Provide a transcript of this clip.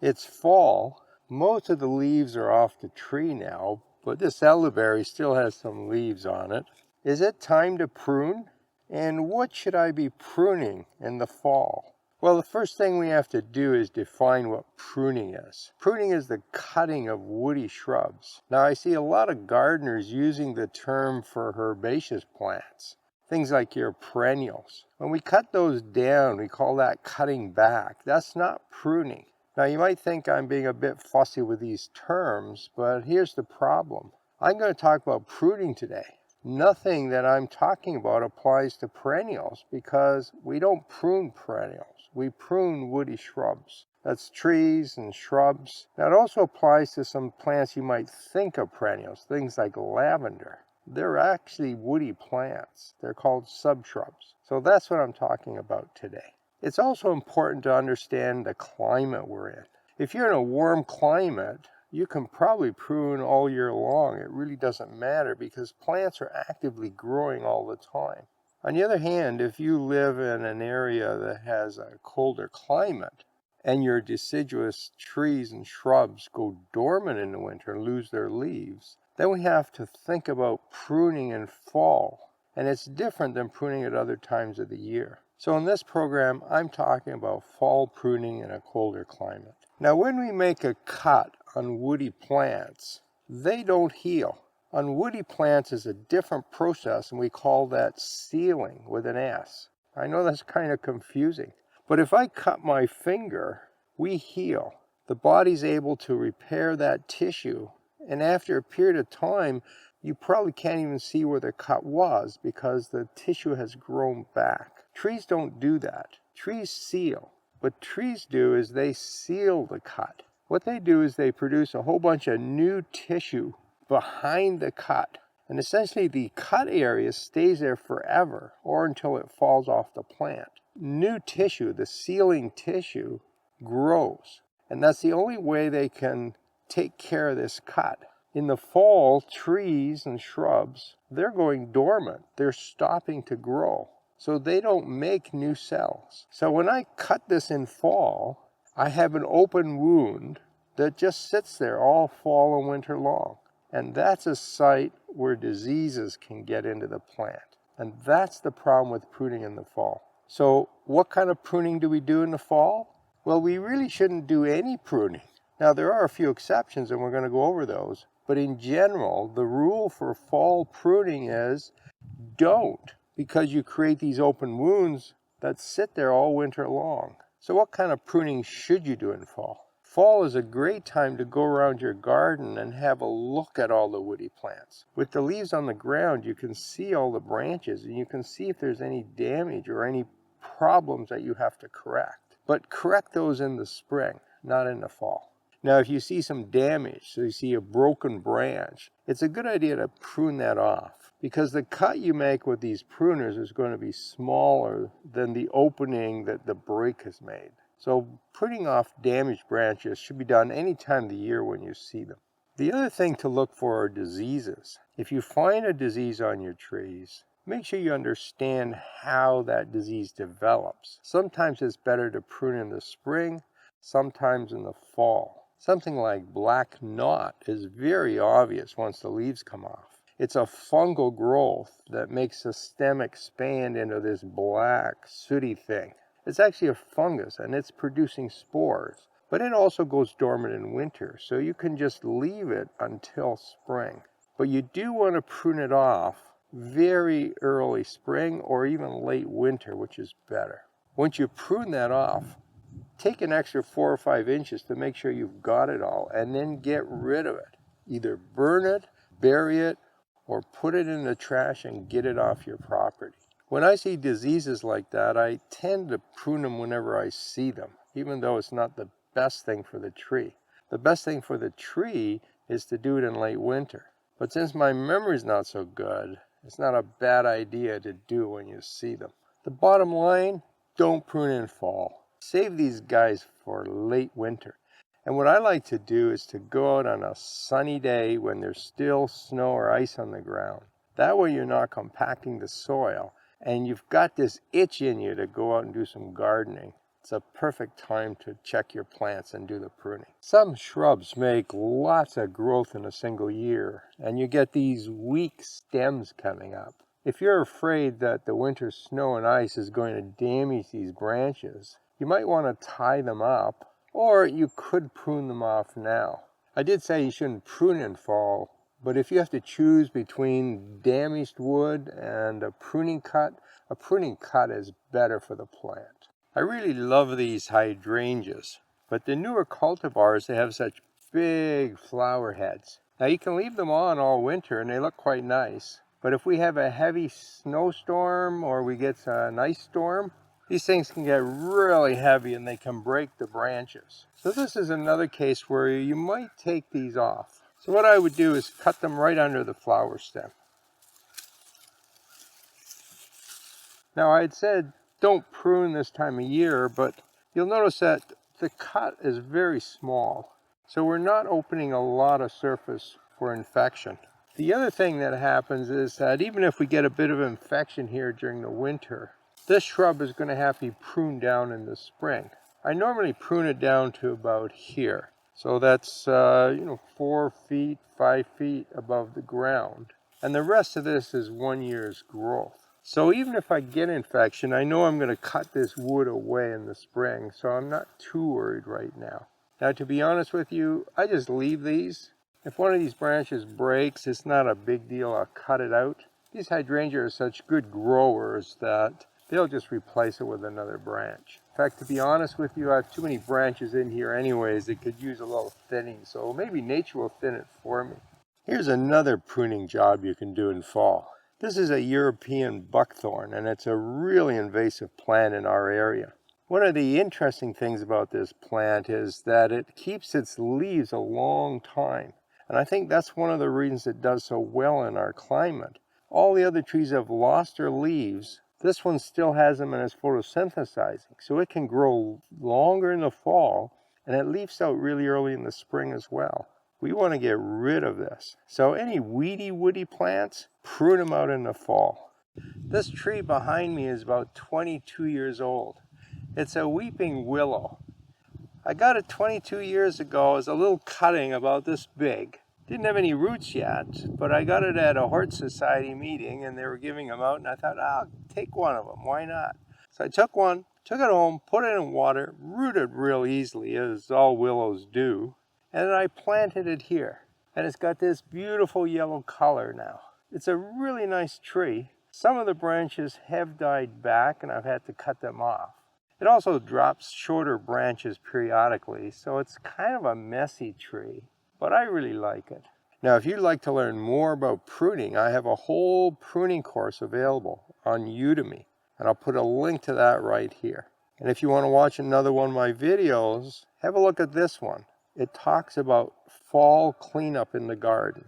It's fall. Most of the leaves are off the tree now, but this elderberry still has some leaves on it. Is it time to prune? And what should I be pruning in the fall? Well, the first thing we have to do is define what pruning is. Pruning is the cutting of woody shrubs. Now, I see a lot of gardeners using the term for herbaceous plants, things like your perennials. When we cut those down, we call that cutting back. That's not pruning. Now, you might think I'm being a bit fussy with these terms, but here's the problem. I'm going to talk about pruning today. Nothing that I'm talking about applies to perennials because we don't prune perennials. We prune woody shrubs. That's trees and shrubs. Now, it also applies to some plants you might think of perennials, things like lavender. They're actually woody plants. They're called subshrubs. So that's what I'm talking about today. It's also important to understand the climate we're in. If you're in a warm climate, you can probably prune all year long. It really doesn't matter because plants are actively growing all the time. On the other hand, if you live in an area that has a colder climate and your deciduous trees and shrubs go dormant in the winter and lose their leaves, then we have to think about pruning in fall. And it's different than pruning at other times of the year. So in this program, I'm talking about fall pruning in a colder climate. Now, when we make a cut on woody plants, they don't heal. On woody plants is a different process, and we call that sealing with an S. I know that's kind of confusing, but if I cut my finger, we heal. The body's able to repair that tissue, and after a period of time, you probably can't even see where the cut was because the tissue has grown back. Trees don't do that. Trees seal. What trees do is they seal the cut. What they do is they produce a whole bunch of new tissue behind the cut. And essentially the cut area stays there forever or until it falls off the plant. New tissue, the sealing tissue, grows. And that's the only way they can take care of this cut. In the fall, trees and shrubs, they're going dormant. They're stopping to grow. So they don't make new cells. So when I cut this in fall, I have an open wound that just sits there all fall and winter long. And that's a site where diseases can get into the plant. And that's the problem with pruning in the fall. So what kind of pruning do we do in the fall? Well, we really shouldn't do any pruning. Now, there are a few exceptions, and we're going to go over those. But in general, the rule for fall pruning is don't, because you create these open wounds that sit there all winter long. So what kind of pruning should you do in fall? Fall is a great time to go around your garden and have a look at all the woody plants. With the leaves on the ground, you can see all the branches and you can see if there's any damage or any problems that you have to correct. But correct those in the spring, not in the fall. Now, if you see some damage, so you see a broken branch, it's a good idea to prune that off because the cut you make with these pruners is going to be smaller than the opening that the break has made. So pruning off damaged branches should be done any time of the year when you see them. The other thing to look for are diseases. If you find a disease on your trees, make sure you understand how that disease develops. Sometimes it's better to prune in the spring, sometimes in the fall. Something like black knot is very obvious once the leaves come off. It's a fungal growth that makes the stem expand into this black, sooty thing. It's actually a fungus, and it's producing spores. But it also goes dormant in winter, so you can just leave it until spring. But you do want to prune it off very early spring or even late winter, which is better. Once you prune that off, take an extra 4 or 5 inches to make sure you've got it all, and then get rid of it. Either burn it, bury it, or put it in the trash and get it off your property. When I see diseases like that, I tend to prune them whenever I see them, even though it's not the best thing for the tree. The best thing for the tree is to do it in late winter. But since my memory's not so good, it's not a bad idea to do when you see them. The bottom line, don't prune in fall. Save these guys for late winter. And what I like to do is to go out on a sunny day when there's still snow or ice on the ground. That way you're not compacting the soil, and you've got this itch in you to go out and do some gardening. it's a perfect time to check your plants and do the pruning. Some shrubs make lots of growth in a single year, and you get these weak stems coming up. If you're afraid that the winter snow and ice is going to damage these branches, you might want to tie them up, or you could prune them off now. I did say you shouldn't prune in fall, but if you have to choose between damaged wood and a pruning cut is better for the plant. I really love these hydrangeas, but the newer cultivars, they have such big flower heads. Now you can leave them on all winter and they look quite nice, but if we have a heavy snowstorm or we get an ice storm, these things can get really heavy and they can break the branches. So this is another case where you might take these off. So what I would do is cut them right under the flower stem. Now I had said don't prune this time of year, but you'll notice that the cut is very small. So we're not opening a lot of surface for infection. The other thing that happens is that even if we get a bit of infection here during the winter, this shrub is going to have to be pruned down in the spring. I normally prune it down to about here. So that's 4 feet, 5 feet above the ground. And the rest of this is 1 year's growth. So even if I get infection, I know I'm going to cut this wood away in the spring, so I'm not too worried right now. Now, to be honest with you, I just leave these. If one of these branches breaks, it's not a big deal. I'll cut it out. These hydrangeas are such good growers that they'll just replace it with another branch. In fact, to be honest with you, I have too many branches in here anyways. It could use a little thinning, so maybe nature will thin it for me. Here's another pruning job you can do in fall. This is a European buckthorn, and it's a really invasive plant in our area. One of the interesting things about this plant is that it keeps its leaves a long time. And I think that's one of the reasons it does so well in our climate. All the other trees have lost their leaves. This one still has them and is photosynthesizing. So it can grow longer in the fall, and it leaves out really early in the spring as well. We want to get rid of this. So any weedy, woody plants, prune them out in the fall. This tree behind me is about 22 years old. It's a weeping willow. I got it 22 years ago as a little cutting about this big. Didn't have any roots yet, but I got it at a Hort Society meeting and they were giving them out, and I thought, I'll take one of them, why not? So I took one, took it home, put it in water, rooted real easily, as all willows do, and then I planted it here. And it's got this beautiful yellow color now. It's a really nice tree. Some of the branches have died back and I've had to cut them off. It also drops shorter branches periodically, so it's kind of a messy tree, but I really like it. Now, if you'd like to learn more about pruning, I have a whole pruning course available on Udemy, and I'll put a link to that right here. And if you want to watch another one of my videos, have a look at this one. It talks about fall cleanup in the garden.